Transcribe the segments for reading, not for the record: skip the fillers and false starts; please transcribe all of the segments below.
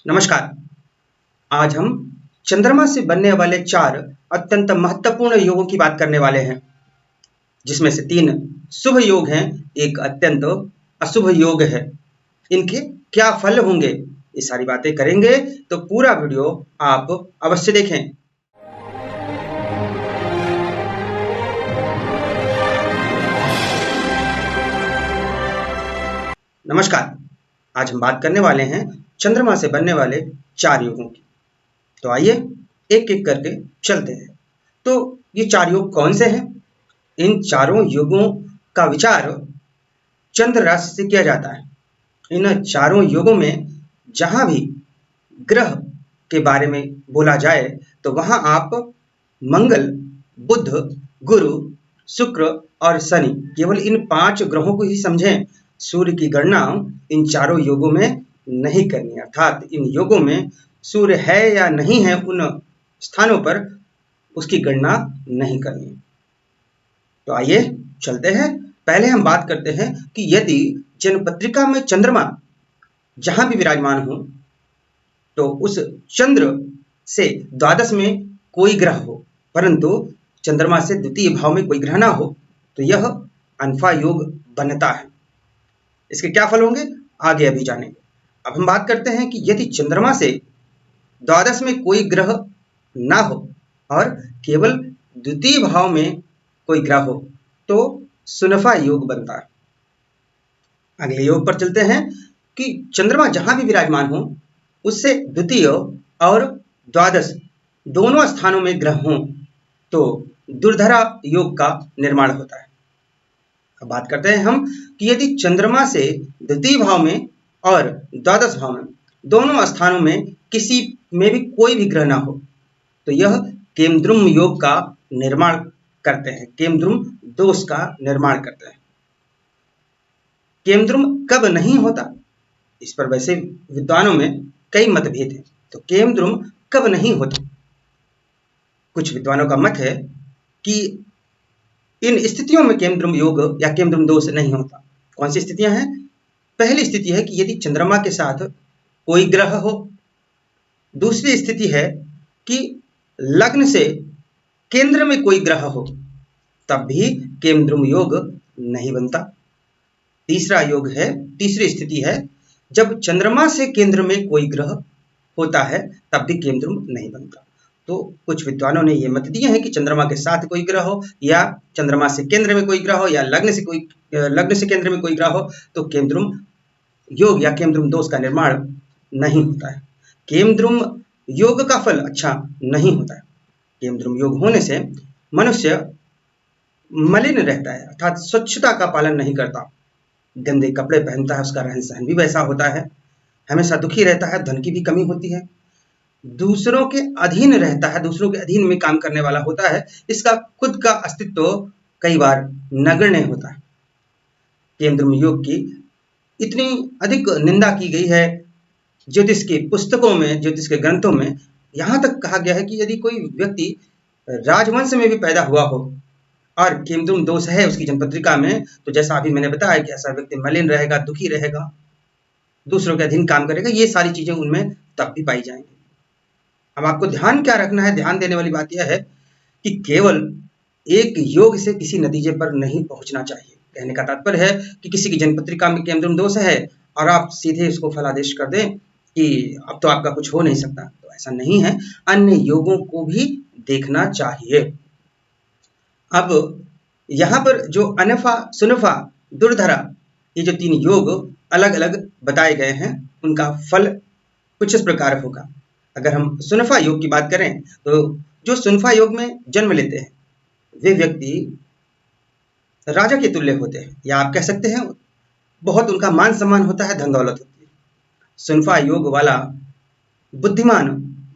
नमस्कार। आज हम चंद्रमा से बनने वाले 4 अत्यंत महत्वपूर्ण योगों की बात करने वाले हैं, जिसमें से 3 शुभ योग हैं, एक अत्यंत अशुभ योग है। इनके क्या फल होंगे, ये सारी बातें करेंगे, तो पूरा वीडियो आप अवश्य देखें। नमस्कार। आज हम बात करने वाले हैं चंद्रमा से बनने वाले 4 योगों की। तो आइए एक एक करके चलते हैं। तो ये 4 योग कौन से हैं? इन चारों योगों का विचार चंद्र राशि से किया जाता है। इन चारों योगों में जहां भी ग्रह के बारे में बोला जाए तो वहां आप मंगल, बुध, गुरु, शुक्र और शनि, केवल इन 5 ग्रहों को ही समझें। सूर्य की गणना इन चारों योगों में नहीं करनी, अर्थात इन योगों में सूर्य है या नहीं है उन स्थानों पर उसकी गणना नहीं करनी। तो आइए चलते हैं। पहले हम बात करते हैं कि यदि जन्मपत्रिका में चंद्रमा जहां भी विराजमान हो तो उस चंद्र से द्वादश में कोई ग्रह हो, परंतु चंद्रमा से द्वितीय भाव में कोई ग्रह ना हो, तो यह अनफा योग बनता है। इसके क्या फल होंगे आगे अभी जानेंगे। अब हम बात करते हैं कि यदि चंद्रमा से द्वादश में कोई ग्रह ना हो और केवल द्वितीय भाव में कोई ग्रह हो तो सुनफा योग बनता है। अगले योग पर चलते हैं कि चंद्रमा जहां भी विराजमान हो उससे द्वितीय और द्वादश दोनों स्थानों में ग्रह हों तो दुर्धरा योग का निर्माण होता है। अब बात करते हैं हम कि यदि चंद्रमा से द्वितीय भाव में और द्वादश भाव में दोनों स्थानों में किसी में भी कोई भी ग्रह ना हो तो यह केमद्रुम योग का निर्माण करते हैं, केमद्रुम दोष का निर्माण करते हैं। केमद्रुम कब नहीं होता, इस पर वैसे विद्वानों में कई मतभेद हैं। तो केमद्रुम कब नहीं होता? कुछ विद्वानों का मत है कि इन स्थितियों में केमद्रुम योग या केमद्रुम दोष नहीं होता। कौन सी स्थितियां हैं? पहली स्थिति है कि यदि चंद्रमा के साथ कोई ग्रह हो। दूसरी स्थिति है कि लग्न से केंद्र में कोई ग्रह हो, तब भी केमद्रुम योग नहीं बनता। तीसरी स्थिति है जब चंद्रमा से केंद्र में कोई ग्रह होता है तब भी केमद्रुम नहीं बनता। तो कुछ विद्वानों ने ये मत दिए हैं कि चंद्रमा के साथ कोई ग्रह हो या चंद्रमा से केंद्र में कोई ग्रह हो या लग्न से केंद्र में कोई ग्रह हो तो केमद्रुम योग या केमद्रुम दोष का निर्माण नहीं होता है। केमद्रुम योग का फल अच्छा नहीं होता है। केमद्रुम योग होने से मनुष्य मलिन रहता है, अर्थात स्वच्छता का पालन नहीं करता, गंदे कपड़े पहनता है, उसका रहन सहन भी वैसा होता है, हमेशा दुखी रहता है, धन की भी कमी होती है, दूसरों के अधीन रहता है, दूसरों के अधीन में काम करने वाला होता है, इसका खुद का अस्तित्व कई बार नगण्य होता है। केमद्रुम योग की इतनी अधिक निंदा की गई है ज्योतिष की पुस्तकों में, ज्योतिष के ग्रंथों में, यहां तक कहा गया है कि यदि कोई व्यक्ति राजवंश में भी पैदा हुआ हो और केमद्रुम दोष है उसकी जन्मपत्रिका में, तो जैसा अभी मैंने बताया कि ऐसा व्यक्ति मलिन रहेगा, दुखी रहेगा, दूसरों के अधीन काम करेगा, ये सारी चीजें उनमें तब भी पाई जाएंगी। अब आपको ध्यान क्या रखना है, ध्यान देने वाली बात यह है कि केवल एक योग से किसी नतीजे पर नहीं पहुंचना चाहिए। कहने का तात्पर्य है कि किसी की जन्मपत्रिका में केमद्रुम दोष है और आप सीधे इसको फलादेश कर दें कि अब तो आपका कुछ हो नहीं सकता, तो ऐसा नहीं है। अन्य योगों को भी देखना चाहिए। अब यहाँ पर जो अनफा, सुनफा, दुर्धरा, ये जो 3 योग अलग अलग बताए गए हैं, उनका फल कुछ इस प्रकार होगा। अगर हम सुनफा योग की बात करें तो जो सुनफा योग में जन्म लेते हैं वे व्यक्ति राजा के तुल्य होते हैं, या आप कह सकते हैं बहुत उनका मान सम्मान होता है, धन दौलत होती है। सुनफा योग वाला बुद्धिमान,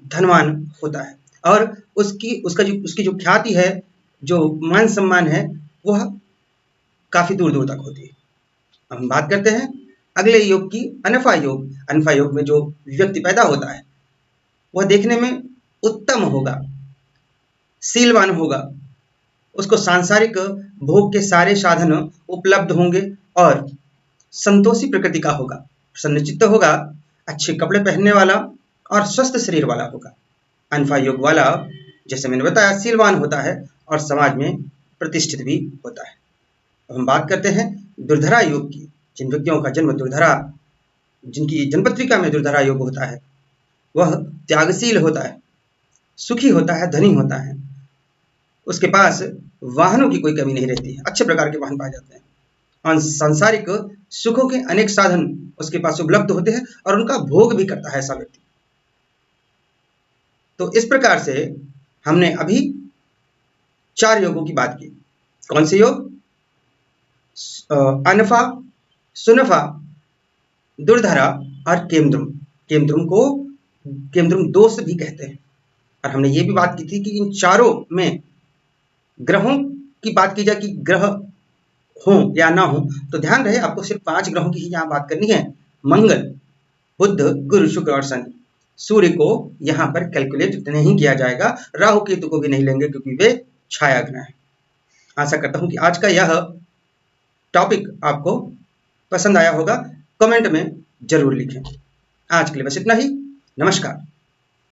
धनवान होता है और उसकी जो ख्याति है, जो मान सम्मान है, वह काफी दूर दूर तक होती है। अब हम बात करते हैं अगले योग की, अनफा योग। अनफा योग में जो व्यक्ति पैदा होता है वह देखने में उत्तम होगा, शीलवान होगा, उसको सांसारिक भोग के सारे साधन उपलब्ध होंगे और संतोषी प्रकृति का होगा, प्रसन्नचित्त होगा, अच्छे कपड़े पहनने वाला, और स्वस्थ शरीर वाला होगा। अनफा योग वाला, जैसे मैंने बताया, शीलवान होता है और समाज में प्रतिष्ठित भी होता है। अब हम बात करते हैं दुर्धरा योग की। जिन व्यक्तियों का जन्म दुर्धरा, जिनकी जन्मपत्रिका में दुर्धरा योग होता है, वह त्यागशील होता है, सुखी होता है, धनी होता है, उसके पास वाहनों की कोई कमी नहीं रहती है, अच्छे प्रकार के वाहन पाए जाते हैं और सांसारिक सुखों के अनेक साधन उसके पास उपलब्ध होते हैं और उनका भोग भी करता है ऐसा व्यक्ति। तो इस प्रकार से हमने अभी 4 योगों की बात की। कौन से योग? अनफा, सुनफा, दुर्धरा और केमद्रुम। केमद्रुम को केमद्रुम दोष भी कहते हैं। और हमने ये भी बात की थी कि इन चारों में ग्रहों की बात की जाए कि ग्रह हो या ना हो, तो ध्यान रहे आपको सिर्फ 5 ग्रहों की ही यहाँ बात करनी है। मंगल, बुध, गुरु, शुक्र और शनि। सूर्य को यहाँ पर कैलकुलेट नहीं किया जाएगा, राहु केतु को भी नहीं लेंगे क्योंकि वे छाया ग्रह हैं। आशा करता हूं कि आज का यह टॉपिक आपको पसंद आया होगा। कमेंट में जरूर लिखें। आज के लिए बस इतना ही। नमस्कार।